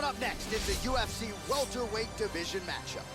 Coming up next is the UFC welterweight division matchup.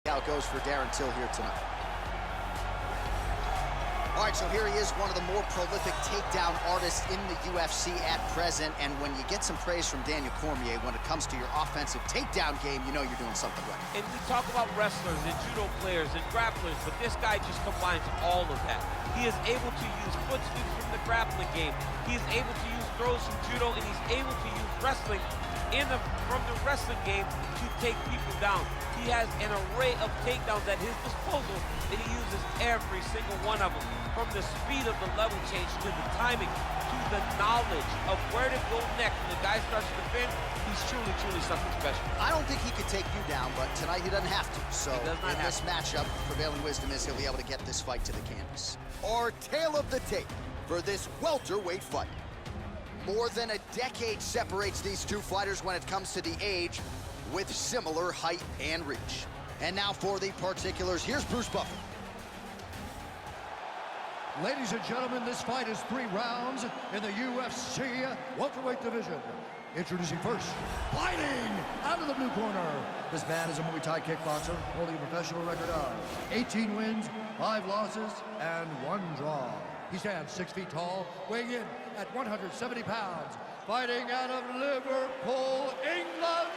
How it goes for Darren Till here tonight. All right, so here he is, one of the more prolific takedown artists in the UFC at present. And when you get some praise from Daniel Cormier when it comes to your offensive takedown game, you know you're doing something right. And we talk about wrestlers and judo players and grapplers, but this guy just combines all of that. He is able to use foot sweeps from the grappling game. He is able to use throws from judo, and he's able to use wrestling from the wrestling game to take people down. He has an array of takedowns at his disposal, and he uses every single one of them. From the speed of the level change, to the timing, to the knowledge of where to go next. When the guy starts to defend, he's truly, truly something special. I don't think he could take you down, but tonight he doesn't have to. So in this matchup, prevailing wisdom is he'll be able to get this fight to the canvas. Our tale of the tape for this welterweight fight. More than a decade separates these two fighters when it comes to the age, with similar height and reach. And now for the particulars, here's Bruce Buffer. Ladies and gentlemen, this fight is 3 rounds in the UFC welterweight division. Introducing first, fighting out of the blue corner. This man is a Muay Thai kickboxer holding a professional record of 18 wins, 5 losses, and 1 draw. He stands 6 feet tall, weighing in at 170 pounds. Fighting out of Liverpool, England,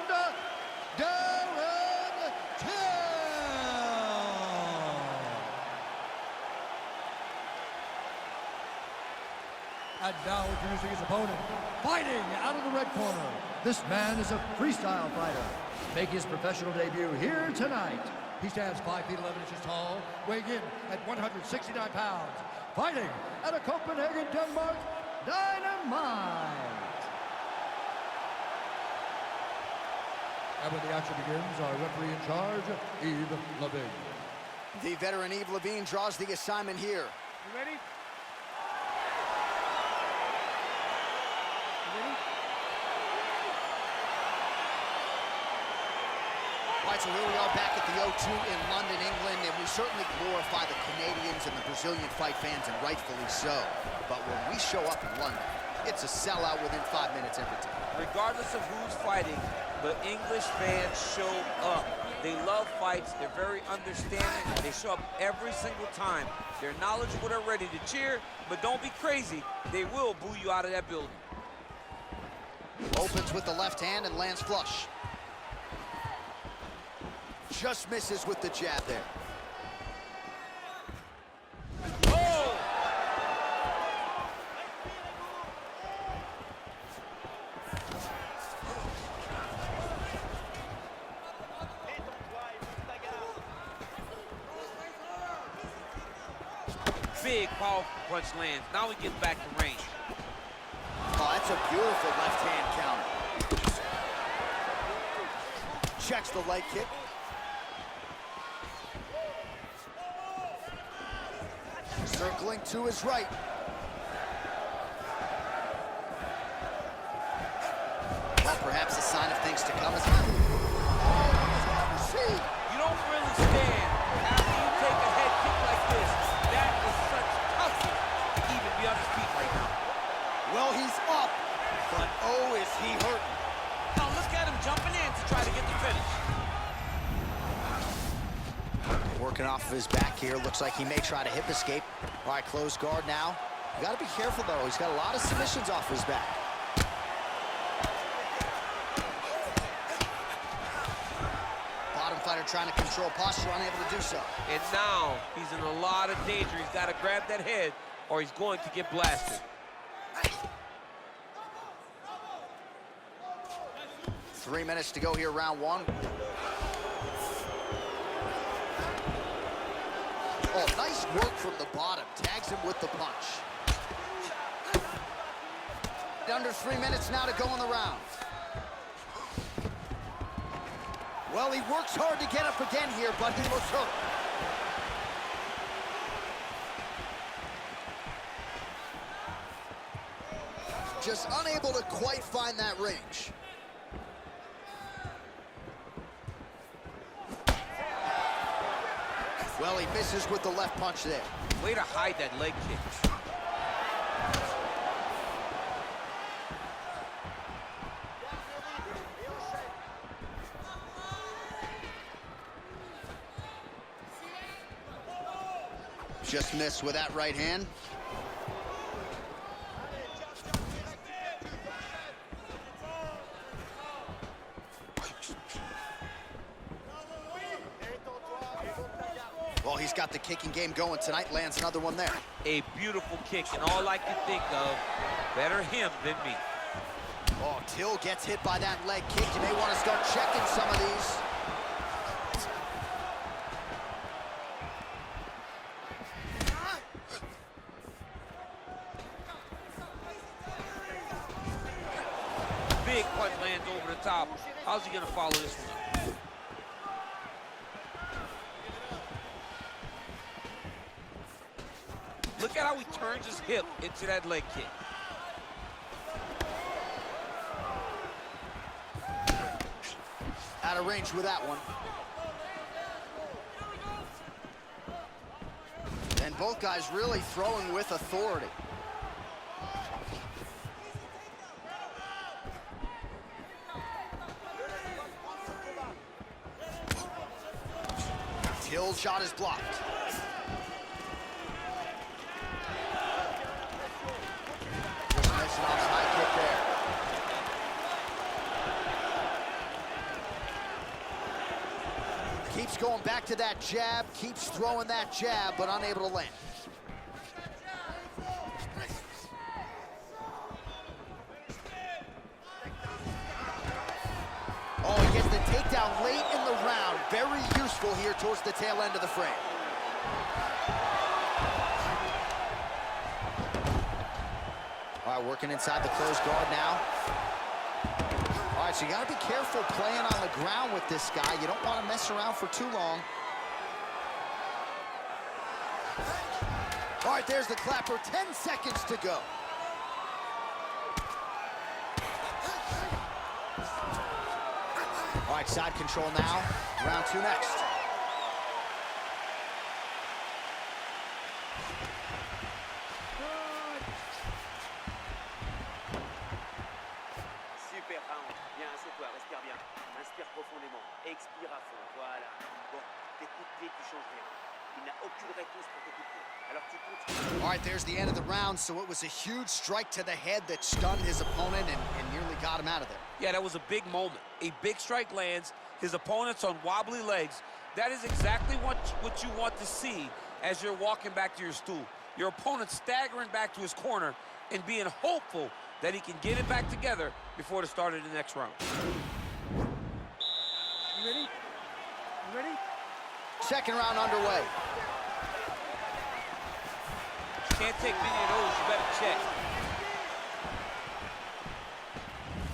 Darren Till. And now introducing his opponent, fighting out of the red corner. This man is a freestyle fighter, making his professional debut here tonight. He stands 5 feet 11 inches tall, weighing in at 169 pounds. Fighting out of Copenhagen, Denmark, Dynamite. And when the action begins, our referee in charge, Yves Levine. The veteran Yves Levine draws the assignment here. You ready? All right, so here we are back at the O2 in London, England, and we certainly glorify the Canadians and the Brazilian fight fans, and rightfully so. But when we show up in London, it's a sellout within 5 minutes every time. Regardless of who's fighting, the English fans show up. They love fights. They're very understanding. They show up every single time. They're knowledgeable. They're ready to cheer, but don't be crazy. They will boo you out of that building. Opens with the left hand and lands flush. Just misses with the jab there. Oh! Big, powerful punch lands. Now he gets back to range. Oh, that's a beautiful left hand counter. Checks the leg kick. Circling to his right. Well, perhaps a sign of things to come. You don't really stand after you take a head kick like this. That is such toughness to even be on his feet right now. Well, he's up, but oh, is he hurting. Now look at him jumping in to try to get the finish. Working off of his back here. Looks like he may try to hip escape. All right, closed guard now. You got to be careful, though. He's got a lot of submissions off his back. fighter trying to control posture, unable to do so. And now he's in a lot of danger. He's got to grab that head or he's going to get blasted. 3 minutes to go here, round one. Oh, nice work from the bottom. Tags him with the punch. Under 3 minutes now to go in the round. Well, he works hard to get up again here, but he looks hurt. Just unable to quite find that range. Well, he misses with the left punch there. Way to hide that leg kick. Just missed with that right hand. Well, he's got the kicking game going tonight. Lands another one there. A beautiful kick, and all I can think of, better him than me. Oh, Till gets hit by that leg kick. You may want to start checking some of these. Big punch lands over the top. How's he gonna follow this one? Look at how he turns his hip into that leg kick. Out of range with that one. And both guys really throwing with authority. Till's shot is blocked. Just missing on the high kick there. Keeps going back to that jab, keeps throwing that jab, but unable to land. Oh, he gets the takedown late in the round. Very useful here towards the tail end of the frame. All right, working inside the closed guard now. All right, so you got to be careful playing on the ground with this guy. You don't want to mess around for too long. All right, there's the clapper. 10 seconds to go. All right, side control now. Round two next. Super round. Bien, assieds-toi, respire bien. Inspire profondément. Expire à fond. Voilà. Bon, tes coups de pied qui changent rien. Il n'a aucune réponse pour tes coups de pied. Alors tu continues. All right, there's the end of the round. So it was a huge strike to the head that stunned his opponent and nearly got him out of there. Yeah, that was a big moment. A big strike lands. His opponent's on wobbly legs. That is exactly what you want to see as you're walking back to your stool. Your opponent staggering back to his corner and being hopeful that he can get it back together before the start of the next round. You ready? You ready? Second round underway. Can't take many of those, you better check.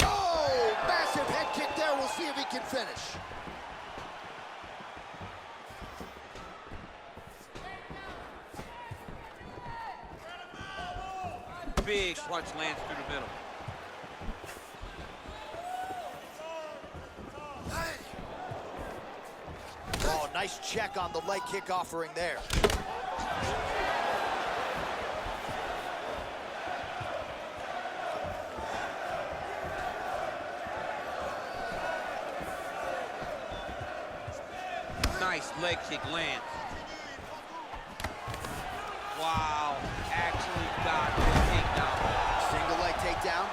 Oh, massive head kick there. We'll see if he can finish. Big punch lands through the middle. Oh, nice check on the leg kick offering there. Nice leg kick lands. Wow, actually got the takedown. Single leg takedown.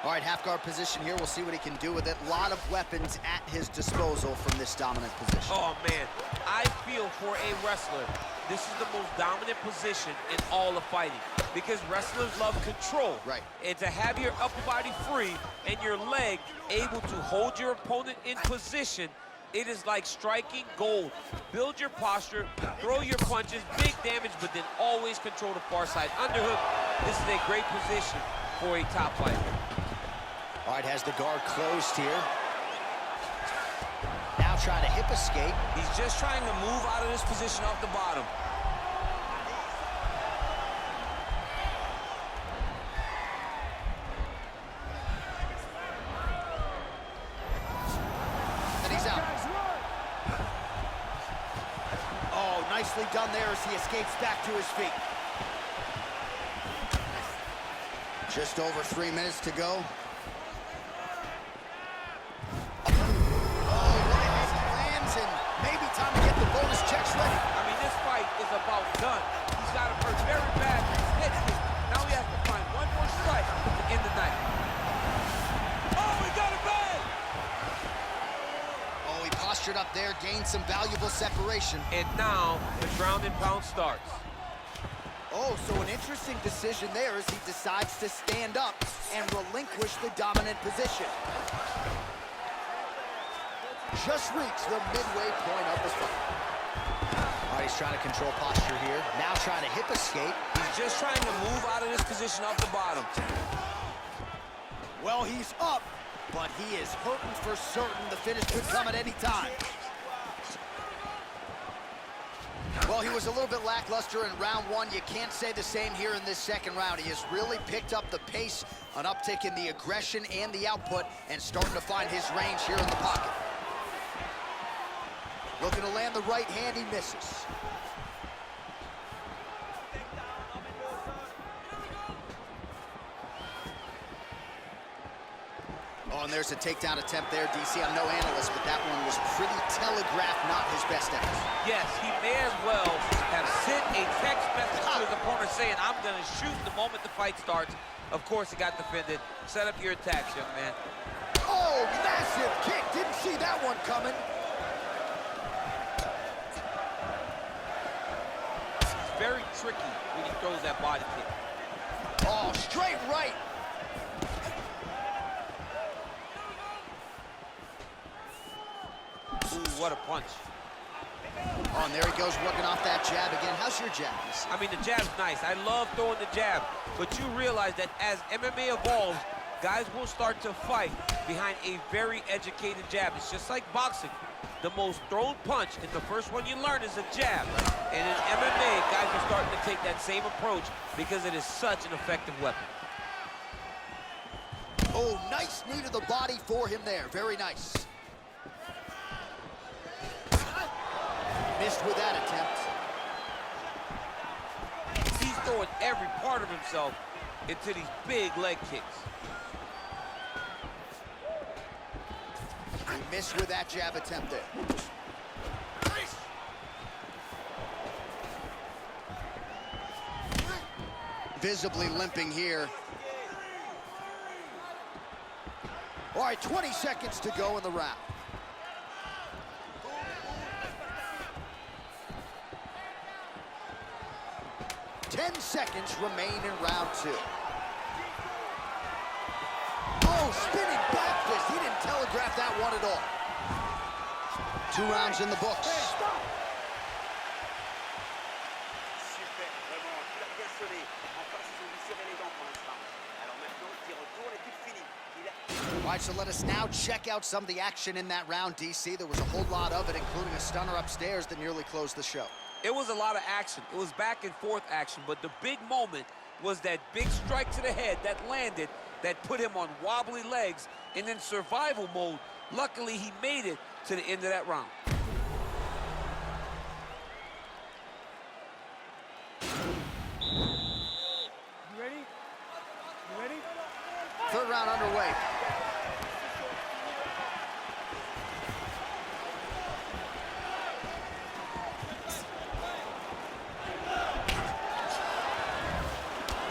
All right, half guard position here. We'll see what he can do with it. A lot of weapons at his disposal from this dominant position. Oh, man. I feel for a wrestler, this is the most dominant position in all of fighting because wrestlers love control. Right. And to have your upper body free and your leg able to hold your opponent in position, it is like striking gold. Build your posture, throw your punches, big damage, but then always control the far side. Underhook, this is a great position for a top fighter. All right, has the guard closed here. Now trying to hip escape. He's just trying to move out of this position off the bottom. And he's out. Oh, nicely done there as he escapes back to his feet. Just over 3 minutes to go. About done. He's got him hurt very bad. Now he has to find one more strike to end the night. Oh, he got it bad! Oh, he postured up there, gained some valuable separation. And now the ground and pound starts. Oh, so an interesting decision there as he decides to stand up and relinquish the dominant position. Just reached the midway point of the fight. All right, he's trying to control posture here. Now trying to hip escape. He's just trying to move out of this position off the bottom. Well, he's up, but he is hurting for certain. The finish could come at any time. Well, he was a little bit lackluster in round one. You can't say the same here in this second round. He has really picked up the pace, an uptick in the aggression and the output, and starting to find his range here in the pocket. Looking to land the right hand, he misses. Oh, and there's a takedown attempt there, DC. I'm no analyst, but that one was pretty telegraphed, not his best effort. Yes, he may as well have sent a text message to his opponent saying, I'm going to shoot the moment the fight starts. Of course, he got defended. Set up your attacks, young man. Oh, massive kick. Didn't see that one coming. Very tricky when he throws that body kick. Oh, straight right. Ooh, what a punch. Oh, and there he goes, working off that jab again. How's your jab? I mean, the jab's nice. I love throwing the jab, but you realize that as MMA evolves, guys will start to fight behind a very educated jab. It's just like boxing. The most thrown punch, and the first one you learn is a jab. And in MMA, guys are starting to take that same approach because it is such an effective weapon. Oh, nice knee to the body for him there. Very nice. Missed with that attempt. He's throwing every part of himself into these big leg kicks. He missed with that jab attempt there. Visibly limping here. All right, 20 seconds to go in the round. Ten seconds remain in round two. Oh, spinning back fist. He didn't telegraph that one at all. 2 rounds in the books. Super, vraiment, tu l'as bien sonné. En face, ils ont dû serrer les dents pour l'instant. Alors maintenant, il retourne et puis fini. All right, so let us now check out some of the action in that round, DC. There was a whole lot of it, including a stunner upstairs that nearly closed the show. It was a lot of action. It was back and forth action, but the big moment was that big strike to the head that landed, that put him on wobbly legs, and in survival mode, luckily he made it to the end of that round. You ready? You ready? Third round underway.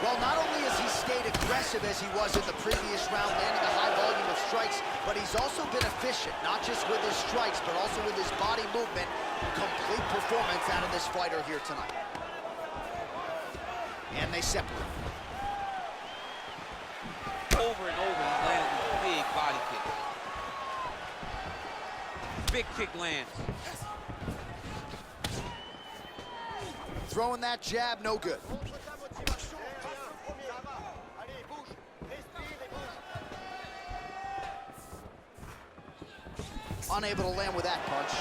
Well, not only has he stayed aggressive aggressive as he was in the previous round, landing a high volume of strikes, but he's also been efficient, not just with his strikes, but also with his body movement. Complete performance out of this fighter here tonight. And they separate. Over and over, he's landing these big body kicks. Big kick lands. Throwing that jab, no good. Unable to land with that punch.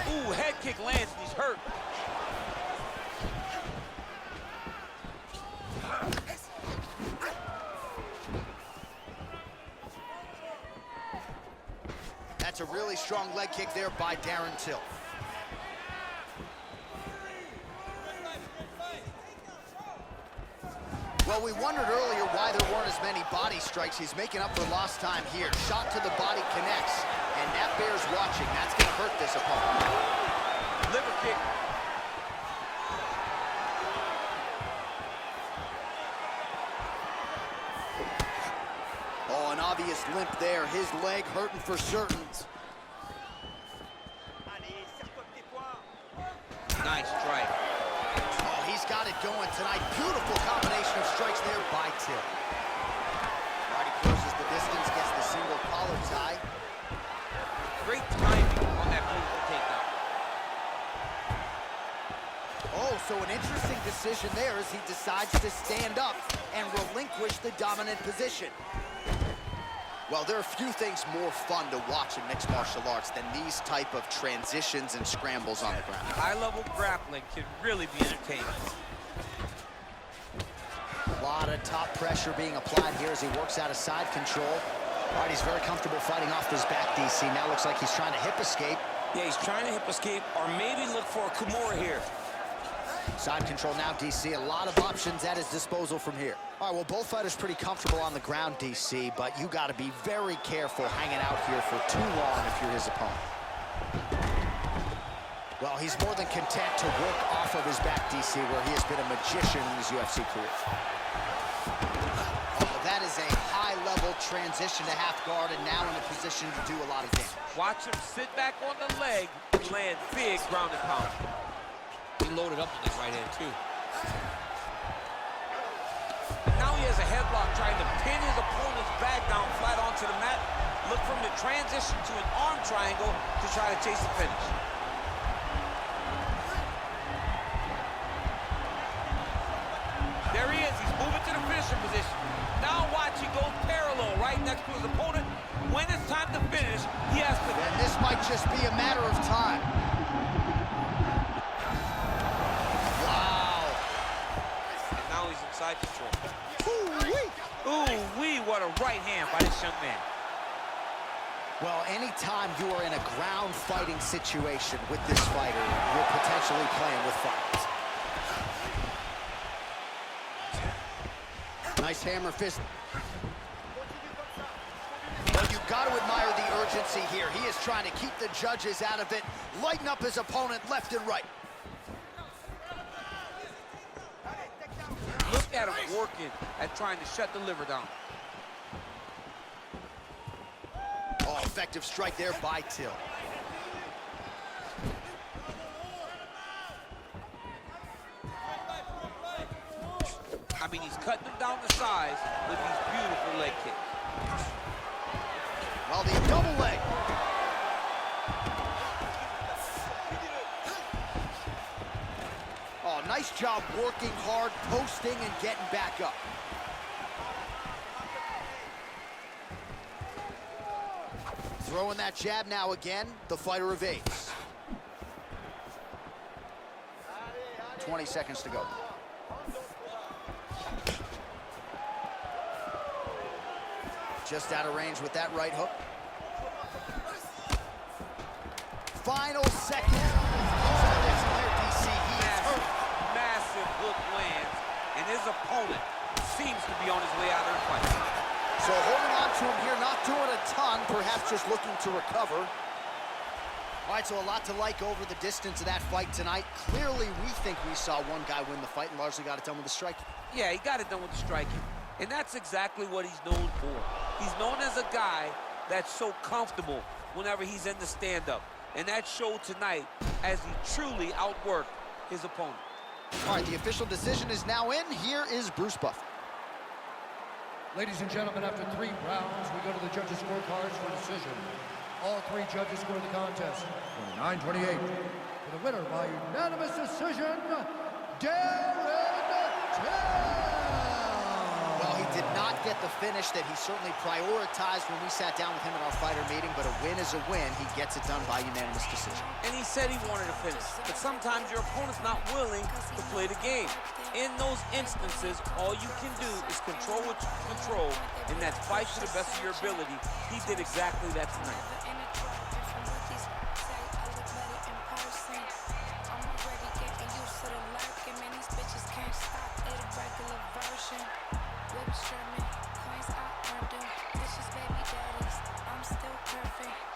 Ooh, head kick lands and he's hurt. That's a really strong leg kick there by Darren Till. Well, we wondered earlier why there weren't as many body strikes. He's making up for lost time here. Shot to the body connects, and that bears watching. That's going to hurt this opponent. Liver kick. Oh, an obvious limp there. His leg hurting for certain. Nice strike. Oh, he's got it going tonight. Beautiful combination of strikes there by Till. Alright, he closes the distance, gets the single collar tie. Great timing on that beautiful takedown. Oh, so an interesting decision there as he decides to stand up and relinquish the dominant position. Well, there are few things more fun to watch in mixed martial arts than these type of transitions and scrambles on the ground. High-level grappling can really be entertaining. A lot of top pressure being applied here as he works out of side control. All right, he's very comfortable fighting off his back, DC. Now looks like he's trying to hip escape. Yeah, he's trying to hip escape or maybe look for a Kimura here. Side control now, DC. A lot of options at his disposal from here. All right, well, both fighters pretty comfortable on the ground, DC, but you got to be very careful hanging out here for too long if you're his opponent. Well, he's more than content to work off of his back, DC, where he has been a magician in his UFC career. Oh, that is a high-level transition to half guard, and now in a position to do a lot of damage. Watch him sit back on the leg, land big ground and pound. He loaded up on his right hand, too. Now he has a headlock trying to pin his opponent's back down flat onto the mat. Look from the transition to an arm triangle to try to chase the finish. There he is. He's moving to the finisher position. Now watch, he goes parallel right next to his opponent. When it's time to finish, he has to... And this might just be a matter of time. Side control. Ooh-wee. Ooh-wee, what a right hand by this young man. Well, anytime you are in a ground fighting situation with this fighter, you're potentially playing with fire. Nice hammer fist. Well, you've got to admire the urgency here. He is trying to keep the judges out of it, lighten up his opponent left and right. Look at him working at trying to shut the liver down. Oh, effective strike there by Till. I mean, he's cutting them down the sides with these beautiful leg kicks. Well, the double leg. Oh, nice job working hard, posting, and getting back up. Throwing that jab now again. The fighter evades. 20 seconds to go. Just out of range with that right hook. Final second. Massive hook lands, and his opponent seems to be on his way out of the fight. So holding on to him here, not doing a ton, perhaps just looking to recover. All right, so a lot to like over the distance of that fight tonight. Clearly, we think we saw one guy win the fight and largely got it done with the striking. Yeah, he got it done with the striking. And that's exactly what he's known for. He's known as a guy that's so comfortable whenever he's in the stand-up. And that showed tonight as he truly outworked his opponent. All right, the official decision is now in. Here is Bruce Buffer. Ladies and gentlemen, after 3 rounds, we go to the judges' scorecards for decision. All 3 judges scored the contest 29-28. For the winner by unanimous decision, Darren. Well, he did not get the finish that he certainly prioritized when we sat down with him at our fighter meeting, but a win is a win. He gets it done by unanimous decision. And he said he wanted to finish, but sometimes your opponent's not willing to play the game. In those instances, all you can do is control what you can control, and that's fight to the best of your ability. He did exactly that tonight. Whip Sherman, coins I earned them. Bitches, baby daddies, I'm still perfect.